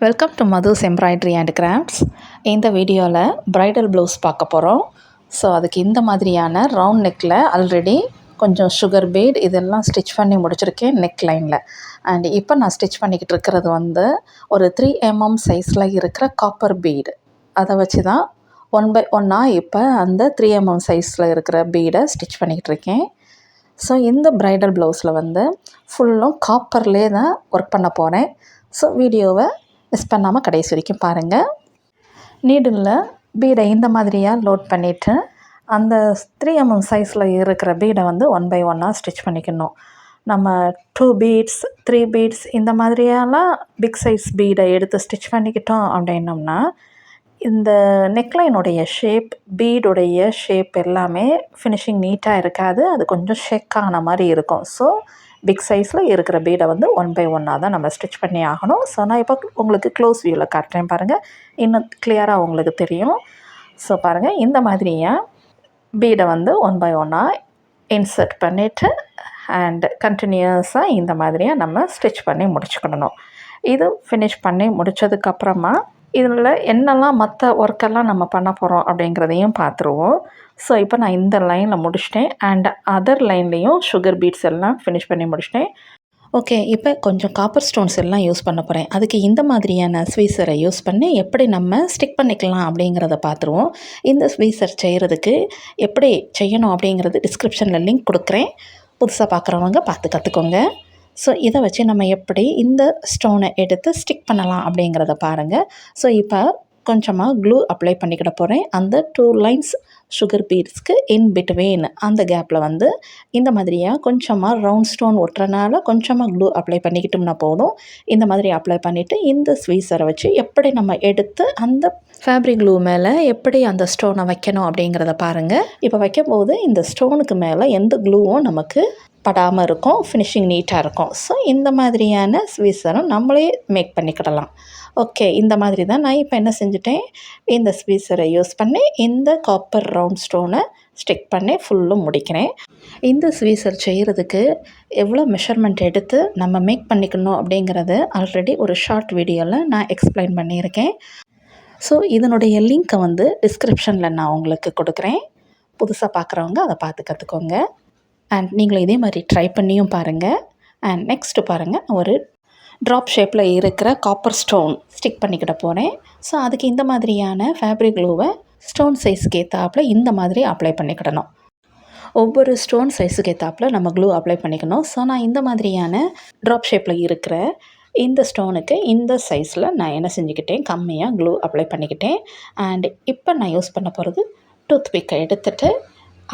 Welcome to Madhu's embroidery and crafts. இந்த வீடியோவில் bridal blouse பார்க்க போகிறோம். ஸோ அதுக்கு இந்த மாதிரியான ரவுண்ட் நெக்கில் ஆல்ரெடி கொஞ்சம் சுகர் பீட் இதெல்லாம் ஸ்டிச் பண்ணி முடிச்சிருக்கேன் நெக் லைனில். அண்ட் இப்போ நான் ஸ்டிச் பண்ணிக்கிட்டு இருக்கிறது ஒரு 3mm சைஸில் இருக்கிற காப்பர் பீடு. அதை வச்சு தான் 1/1 இப்போ அந்த 3mm சைஸில் இருக்கிற பீடை ஸ்டிச் பண்ணிக்கிட்டு இருக்கேன். ஸோ இந்த ப்ரைடல் ப்ளவுஸில் ஃபுல்லும் காப்பர்லேயே தான் ஒர்க் பண்ண போகிறேன். ஸோ வீடியோவை மிஸ் பண்ணாமல் கடைசி வரைக்கும் பாருங்கள். நீடில் பீடை இந்த மாதிரியாக லோட் பண்ணிவிட்டு அந்த 3mm சைஸில் இருக்கிற பீடை 1/1 ஸ்டிச் பண்ணிக்கணும். நம்ம 2 பீட்ஸ் 3 பீட்ஸ் இந்த மாதிரியெல்லாம் பிக் சைஸ் பீடை எடுத்து ஸ்டிச் பண்ணிக்கிட்டோம் அப்படின்னோம்னா இந்த நெக்லைனுடைய ஷேப் பீடுடைய ஷேப் எல்லாமே ஃபினிஷிங் நீட்டாக இருக்காது. அது கொஞ்சம் ஷேக்கான மாதிரி இருக்கும். ஸோ பிக் சைஸில் இருக்கிற பீடை 1/1 தான் நம்ம ஸ்டிச் பண்ணி ஆகணும். ஸோ நான் இப்போ உங்களுக்கு க்ளோஸ் வியூவில் காட்டுறேன் பாருங்கள், இன்னும் கிளியராக உங்களுக்கு தெரியும். ஸோ பாருங்கள், இந்த மாதிரியாக பீடை 1/1 இன்சர்ட் பண்ணிவிட்டு அண்ட் கண்டினியூஸாக இந்த மாதிரியாக நம்ம ஸ்டிச் பண்ணி முடிச்சுக்கிடணும். இது ஃபினிஷ் பண்ணி முடித்ததுக்கப்புறமா இதில் என்னெல்லாம் மற்ற ஒர்க்கெல்லாம் நம்ம பண்ண போகிறோம் அப்படிங்கிறதையும் பார்த்துருவோம். ஸோ இப்போ நான் இந்த லைனில் முடிச்சிட்டேன் அண்ட் அதர் லைன்லேயும் சுகர் பீட்ஸ் எல்லாம் ஃபினிஷ் பண்ணி முடிச்சிட்டேன். ஓகே, இப்போ கொஞ்சம் காப்பர் ஸ்டோன்ஸ் எல்லாம் யூஸ் பண்ண போகிறேன். அதுக்கு இந்த மாதிரியான ஸ்வீசரை யூஸ் பண்ணி எப்படி நம்ம ஸ்டிக் பண்ணிக்கலாம் அப்படிங்கிறத பார்த்துருவோம். இந்த ஸ்வீசர் செய்கிறதுக்கு எப்படி செய்யணும் அப்படிங்கிறது டிஸ்கிரிப்ஷனில் லிங்க் கொடுக்குறேன். புதுசாக பார்க்குறவங்க பார்த்து கற்றுக்கோங்க. ஸோ இதை வச்சு நம்ம எப்படி இந்த ஸ்டோனை எடுத்து ஸ்டிக் பண்ணலாம் அப்படிங்கிறத பாருங்கள். ஸோ இப்போ கொஞ்சமாக க்ளூ அப்ளை பண்ணிக்கிட போகிறேன். அந்த 2 லைன்ஸ் சுகர் பீட்ஸ்க்கு இன் பிட்வீன் அந்த கேப்பில் இந்த மாதிரியாக கொஞ்சமாக ரவுண்ட் ஸ்டோன் ஒட்டுறனால கொஞ்சமாக க்ளூ அப்ளை பண்ணிக்கிட்டோம்னா போதும். இந்த மாதிரி அப்ளை பண்ணிவிட்டு இந்த ஸ்வீசரை வச்சு எப்படி நம்ம எடுத்து அந்த ஃபேப்ரிக் க்ளூ மேலே எப்படி அந்த ஸ்டோனை வைக்கணும் அப்படிங்கிறத பாருங்கள். இப்போ வைக்கும்போது இந்த ஸ்டோனுக்கு மேலே எந்த க்ளூவும் நமக்கு படாமல் இருக்கும், ஃபினிஷிங் நீட்டாக இருக்கும். ஸோ இந்த மாதிரியான ஸ்வீசரும் நம்மளே மேக் பண்ணிக்கிடலாம். ஓகே, இந்த மாதிரி தான் நான் இப்போ என்ன செஞ்சுட்டேன், இந்த ஸ்வீசரை யூஸ் பண்ணி இந்த காப்பர் ரவுண்ட் ஸ்டோனை ஸ்டிக் பண்ணி ஃபுல்லும் முடிக்கிறேன். இந்த ஸ்வீசர் செய்கிறதுக்கு எவ்வளோ மெஷர்மெண்ட் எடுத்து நம்ம மேக் பண்ணிக்கணும் அப்படிங்கிறது ஆல்ரெடி ஒரு ஷார்ட் வீடியோவில் நான் எக்ஸ்பிளைன் பண்ணியிருக்கேன். ஸோ இதனுடைய லிங்க்கை டிஸ்கிரிப்ஷனில் நான் உங்களுக்கு கொடுக்குறேன். புதுசாக பார்க்குறவங்க அதை பார்த்து கற்றுக்கோங்க. அண்ட் நீங்களும் இதே மாதிரி ட்ரை பண்ணியும் பாருங்கள். அண்ட் நெக்ஸ்ட்டு பாருங்கள், ஒரு ட்ராப் ஷேப்பில் இருக்கிற காப்பர் ஸ்டோன் ஸ்டிக் பண்ணிக்கிட போகிறேன். ஸோ அதுக்கு இந்த மாதிரியான ஃபேப்ரிக் க்ளூவை ஸ்டோன் சைஸுக்கு ஏற்றாப்பில் இந்த மாதிரி அப்ளை பண்ணிக்கிடணும். ஒவ்வொரு ஸ்டோன் சைஸுக்கு ஏற்றாப்பில் நம்ம க்ளூ அப்ளை பண்ணிக்கணும். ஸோ நான் இந்த மாதிரியான ட்ராப் ஷேப்பில் இருக்கிற இந்த ஸ்டோனுக்கு இந்த சைஸில் நான் என்ன செஞ்சுக்கிட்டேன், கம்மியாக க்ளூ அப்ளை பண்ணிக்கிட்டேன். அண்ட் இப்போ நான் யூஸ் பண்ண போகிறது டூத் பிக்கை எடுத்துகிட்டு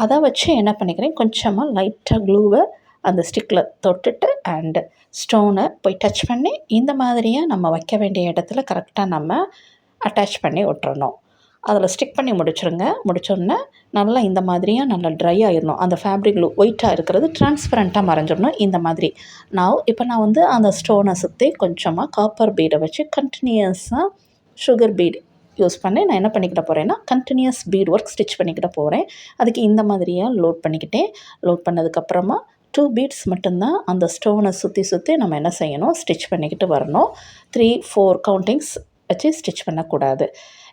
அதை வச்சு என்ன பண்ணிக்கிறேன், கொஞ்சமாக லைட்டாக க்ளூவை அந்த ஸ்டிக்கில் தொட்டுட்டு அண்டு ஸ்டோனை போய் டச் பண்ணி இந்த மாதிரியாக நம்ம வைக்க வேண்டிய இடத்துல கரெக்டாக நம்ம அட்டாச் பண்ணி விட்டுறணும். அதில் ஸ்டிக் பண்ணி முடிச்சோடனே நல்லா இந்த மாதிரியாக நல்லா ட்ரை ஆகிடணும். அந்த ஃபேப்ரிக் க்ளூ ஒயிட்டாக இருக்கிறது டிரான்ஸ்பரண்ட்டாக மறைஞ்சிடணும். இந்த மாதிரி இப்போ நான் அந்த ஸ்டோனை சுற்றி கொஞ்சமாக காப்பர் பீடை வச்சு கண்டினியூஸாக சுகர் பீடு யூஸ் பண்ணி நான் என்ன பண்ணிக்கிட்ட போகிறேன்னா கண்டினியூஸ் பீட் ஒர்க் ஸ்டிச் பண்ணிக்கிட்ட போகிறேன். அதுக்கு இந்த மாதிரியாக லோட் பண்ணிக்கிட்டேன். லோட் பண்ணதுக்கப்புறமா 2 பீட்ஸ் மட்டும்தான் அந்த ஸ்டோனை சுற்றி நம்ம என்ன செய்யணும், ஸ்டிச் பண்ணிக்கிட்டு வரணும். 3-4 கவுண்டிங்ஸ் வச்சு ஸ்டிச் பண்ணக்கூடாது.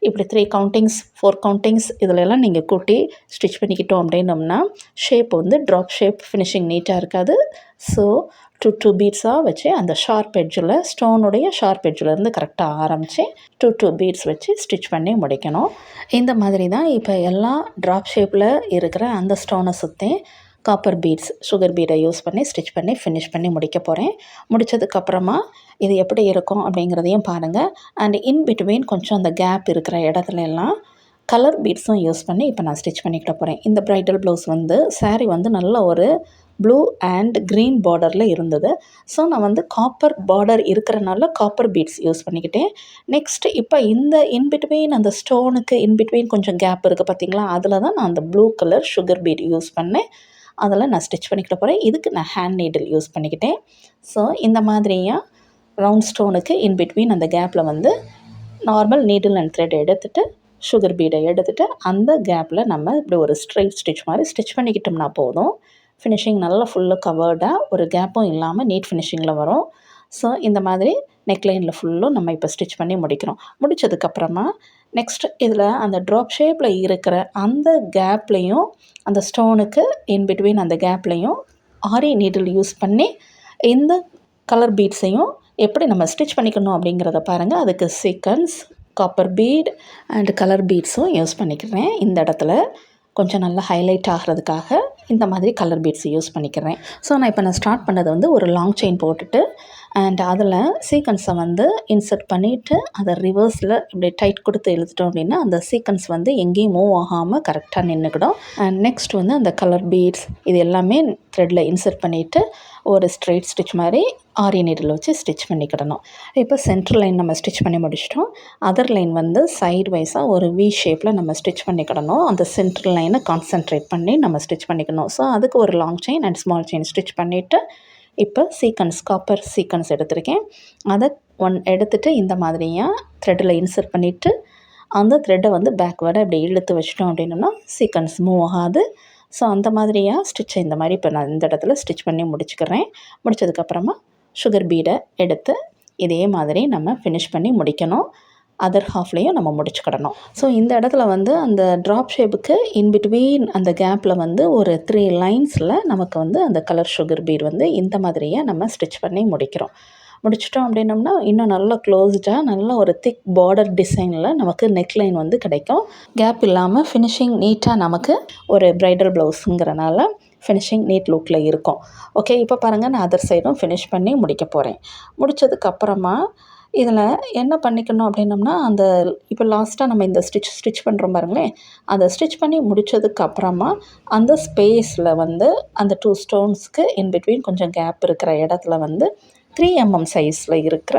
இப்படி 3 கவுண்டிங்ஸ் 4 கவுண்டிங்ஸ் இதிலெல்லாம் நீங்கள் கூட்டி ஸ்டிச் பண்ணிக்கிட்டோம் அப்படின்னோம்னா ஷேப் ட்ராப் ஷேப் ஃபினிஷிங் நீட்டாக இருக்காது. ஸோ 2 பீட்ஸாக வச்சு அந்த ஷார்ப் எட்ஜில் ஸ்டோனுடைய ஷார்ப் எட்ஜிலேருந்து கரெக்டாக ஆரம்பித்து 2 பீட்ஸ் வச்சு ஸ்டிச் பண்ணி முடிக்கணும். இந்த மாதிரி தான் இப்போ எல்லா ட்ராப் ஷேப்பில் இருக்கிற அந்த ஸ்டோனை சுற்றி காப்பர் பீட்ஸ் சுகர் பீடை யூஸ் பண்ணி ஸ்டிச் பண்ணி ஃபினிஷ் பண்ணி முடிக்க போகிறேன். முடித்ததுக்கப்புறமா இது எப்படி இருக்கும் அப்படிங்கிறதையும் பாருங்கள். அண்ட் இன் பிட்வீன் கொஞ்சம் அந்த கேப் இருக்கிற இடத்துல எல்லாம் கலர் பீட்ஸும் யூஸ் பண்ணி இப்போ நான் ஸ்டிச் பண்ணிக்கிட்ட போகிறேன். இந்த ப்ரைடல் ப்ளவுஸ் சாரீ நல்ல ஒரு ப்ளூ அண்ட் க்ரீன் பார்டரில் இருந்தது. ஸோ நான் காப்பர் பார்டர் இருக்கிறனால காப்பர் பீட்ஸ் யூஸ் பண்ணிக்கிட்டேன். நெக்ஸ்ட்டு இப்போ இந்த இன்பிட்வீன் அந்த ஸ்டோனுக்கு இன்பிட்வீன் கொஞ்சம் கேப் இருக்குது பார்த்திங்களா, அதில் தான் நான் அந்த blue colour sugar beat use பண்ணேன். அதில் நான் ஸ்டிச் பண்ணிக்கிட்ட போகிறேன். இதுக்கு நான் ஹேண்ட் நீடில் யூஸ் பண்ணிக்கிட்டேன். ஸோ இந்த மாதிரியாக ரவுண்ட் ஸ்டோனுக்கு இன்பிட்வீன் அந்த கேப்பில் நார்மல் நீடில் அண்ட் த்ரெட் எடுத்துகிட்டு சுகர் பீடை எடுத்துகிட்டு அந்த கேப்பில் நம்ம இப்படி ஒரு ஸ்ட்ரைட் ஸ்டிச் மாதிரி ஸ்டிச் பண்ணிக்கிட்டோம்னா போதும். ஃபினிஷிங் நல்லா ஃபுல்லாக கவர்டாக ஒரு கேப்பும் இல்லாமல் நீட் ஃபினிஷிங்கில் வரும். ஸோ இந்த மாதிரி நெக்லைனில் ஃபுல்லும் நம்ம இப்போ ஸ்டிச் பண்ணி முடிக்கிறோம். முடித்ததுக்கப்புறமா நெக்ஸ்ட்டு இதில் அந்த ட்ராப் ஷேப்பில் இருக்கிற அந்த கேப்லேயும் அந்த ஸ்டோனுக்கு இன்பிட்வீன் அந்த கேப்லேயும் ஆரி நீடில் யூஸ் பண்ணி இந்த கலர் பீட்ஸையும் எப்படி நம்ம ஸ்டிச் பண்ணிக்கணும் அப்படிங்கிறத பாருங்கள். அதுக்கு sequins, copper bead and colour பீட்ஸும் யூஸ் பண்ணிக்கிறேன். இந்த இடத்துல கொஞ்சம் நல்லா ஹைலைட் ஆகிறதுக்காக இந்த மாதிரி கலர் பீட்ஸ் யூஸ் பண்ணிக்கிறேன். ஸோ நான் ஸ்டார்ட் பண்ணது வந்து ஒரு லாங் செயின் போட்டுட்டு அண்ட் அதில் சீக்வென்ஸை வந்து இன்சர்ட் பண்ணிவிட்டு அதை ரிவர்ஸில் இப்படி டைட் கொடுத்து இழுத்துட்டோம் அப்படின்னா அந்த சீக்வென்ஸ் வந்து எங்கேயும் மூவ் ஆகாமல் கரெக்டாக நின்றுக்கிடும். அண்ட் நெக்ஸ்ட் வந்து அந்த கலர் பீட்ஸ் இது எல்லாமே த்ரெட்டில் இன்சர்ட் பண்ணிவிட்டு ஒரு ஸ்ட்ரெயிட் ஸ்டிச் மாதிரி ஆரி நீடில் வச்சு ஸ்டிச் பண்ணிக்கிடணும். இப்போ சென்ட்ரல் லைன் நம்ம ஸ்டிச் பண்ணி முடிச்சிட்டோம். அதர் லைன் வந்து சைடு வைஸாக ஒரு வி ஷேப்பில் நம்ம ஸ்டிச் பண்ணிக்கிடணும். அந்த சென்ட்ரல் லைனை கான்சென்ட்ரேட் பண்ணி நம்ம ஸ்டிச் பண்ணிக்கணும். ஸோ அதுக்கு ஒரு long chain and small chain stitch பண்ணிவிட்டு இப்போ சீக்வென்ஸ், காப்பர் சீக்வென்ஸ் எடுத்திருக்கேன். அதை எடுத்துகிட்டு இந்த மாதிரியாக த்ரெட்டில் இன்சர்ட் பண்ணிவிட்டு அந்த த்ரெட்டை வந்து பேக்வேர்டாக இப்படி இழுத்து வச்சிட்டோம் அப்படின்னா சீக்வென்ஸ் மூவ் ஆகாது. ஸோ அந்த மாதிரியாக ஸ்டிச்சை இந்த மாதிரி இப்போ நான் இந்த இடத்துல ஸ்டிச் பண்ணி முடிச்சுக்கிறேன். முடித்ததுக்கப்புறமா சுகர் பீடை எடுத்து இதே மாதிரி நம்ம ஃபினிஷ் பண்ணி முடிக்கணும். அதர் ஹாஃப்லேயும் நம்ம முடிச்சுக்கிடணும். ஸோ இந்த இடத்துல வந்து அந்த ட்ராப் ஷேப்புக்கு இன்பிட்வீன் அந்த கேப்பில் வந்து ஒரு 3 லைன்ஸில் நமக்கு வந்து அந்த கலர் சுகர் பீட் வந்து இந்த மாதிரியே நம்ம ஸ்டிச் பண்ணி முடிச்சிட்டோம் அப்படின்னோம்னா இன்னும் நல்லா க்ளோஸ்டாக நல்ல ஒரு திக் பார்டர் டிசைனில் நமக்கு நெக்லைன் வந்து கிடைக்கும். கேப் இல்லாமல் ஃபினிஷிங் நீட்டாக நமக்கு ஒரு ப்ரைடல் ப்ளவுஸுங்கிறனால ஃபினிஷிங் நீட் லுக்கில் இருக்கும். ஓகே, இப்போ பாருங்கள் நான் அதர் சைடும் ஃபினிஷ் பண்ணி முடிக்க போகிறேன். முடித்ததுக்கப்புறமா இதில் என்ன பண்ணிக்கணும் அப்படின்னோம்னா அந்த இப்போ லாஸ்ட்டாக நம்ம இந்த ஸ்டிச் பண்ணுறோம் பாருங்களேன், அதை ஸ்டிச் பண்ணி முடித்ததுக்கப்புறமா அந்த ஸ்பேஸில் வந்து அந்த 2 ஸ்டோன்ஸ்க்கு இன்பிட்வீன் கொஞ்சம் கேப் இருக்கிற இடத்துல வந்து 3 mm சைஸில் இருக்கிற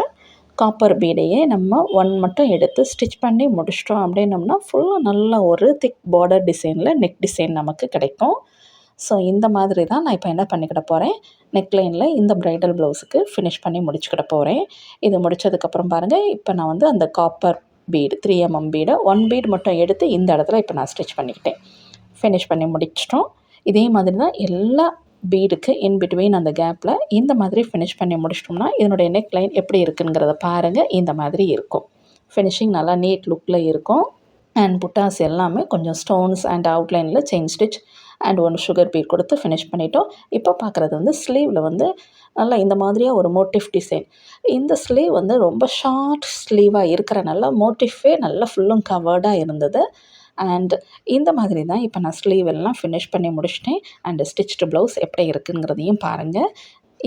காப்பர் பீடையே நம்ம 1 மட்டும் எடுத்து ஸ்டிச் பண்ணி முடிச்சிட்டோம் அப்படின்னோம்னா ஃபுல்லாக நல்ல ஒரு திக் பார்டர் டிசைனில் நெக் டிசைன் நமக்கு கிடைக்கும். ஸோ இந்த மாதிரி தான் நான் இப்போ என்ன பண்ணிக்கிட போகிறேன், நெக்லைனில் இந்த ப்ரைடல் ப்ளவுஸுக்கு ஃபினிஷ் பண்ணி முடிச்சுக்கிட போகிறேன். இது முடித்ததுக்கப்புறம் பாருங்கள், இப்போ நான் வந்து அந்த காப்பர் பீடு 3 mm பீடை 1 பீட் மட்டும் எடுத்து இந்த இடத்துல இப்போ நான் ஸ்டிச் பண்ணிக்கிட்டேன். ஃபினிஷ் பண்ணி முடிச்சிட்டோம். இதே மாதிரி தான் எல்லா பீடுக்கு இன்பிட்வீன் அந்த கேப்பில் இந்த மாதிரி ஃபினிஷ் பண்ணி முடிச்சிட்டோம்னா இதனுடைய நெக்லைன் எப்படி இருக்குங்கிறத பாருங்கள். இந்த மாதிரி இருக்கும். ஃபினிஷிங் நல்லா நீட் லுக்கில் இருக்கும். அண்ட் புட்டாஸ் எல்லாமே கொஞ்சம் ஸ்டோன்ஸ் அண்ட் அவுட்லைனில் chain stitch and 1 sugar bead கொடுத்து ஃபினிஷ் பண்ணிட்டோம். இப்போ பார்க்குறது வந்து ஸ்லீவில் வந்து நல்லா இந்த மாதிரியாக ஒரு மோட்டிவ் டிசைன். இந்த ஸ்லீவ் வந்து ரொம்ப ஷார்ட் ஸ்லீவாக இருக்கிறனால மோட்டிஃபே நல்லா ஃபுல்லும் கவர்டாக இருந்தது. அண்ட் இந்த மாதிரி தான் இப்போ நான் ஸ்லீவ் எல்லாம் ஃபினிஷ் பண்ணி முடிச்சிட்டேன். அண்ட் ஸ்டிச்டு ப்ளவுஸ் எப்படி இருக்குங்கிறதையும் பாருங்கள்.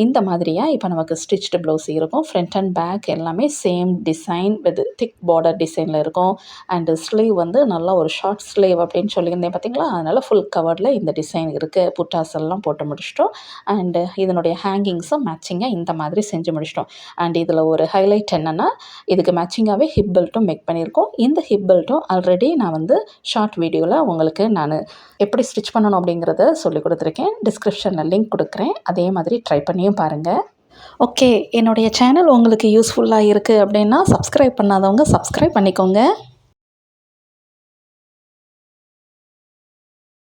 இந்த மாதிரியாக இப்போ நமக்கு ஸ்டிச்டு ப்ளவுஸ் இருக்கும். ஃப்ரண்ட் அண்ட் பேக் எல்லாமே same design with thick border டிசைனில் இருக்கும். அண்டு ஸ்லீவ் வந்து நல்லா ஒரு ஷார்ட் ஸ்லீவ் அப்படின்னு சொல்லியிருந்தேன் பார்த்தீங்களா, அதனால் ஃபுல் கவர்டில் இந்த டிசைன் இருக்குது. புட்டாஸ் எல்லாம் போட்டு முடிச்சிட்டோம். அண்டு இதனுடைய ஹேங்கிங்ஸும் மேட்சிங்காக இந்த மாதிரி செஞ்சு முடிச்சிட்டோம். அண்ட் இதில் ஒரு ஹைலைட் என்னென்னா இதுக்கு மேட்சிங்காகவே ஹிப் பெல்ட்டும் மேக் பண்ணியிருக்கோம். இந்த ஹிப் பெல்ட்டும் ஆல்ரெடி நான் வந்து ஷார்ட் வீடியோவில் உங்களுக்கு நான் எப்படி ஸ்டிச் பண்ணணும் அப்படிங்கிறத சொல்லி கொடுத்துருக்கேன். டிஸ்கிரிப்ஷனில் லிங்க் கொடுக்குறேன். அதே மாதிரி ட்ரை பண்ணியும் பாருங்கள். ஓகே, என்னுடைய சேனல் உங்களுக்கு யூஸ்ஃபுல்லாக இருக்குது அப்படின்னா சப்ஸ்கிரைப் பண்ணாதவங்க சப்ஸ்கிரைப் பண்ணிக்கோங்க.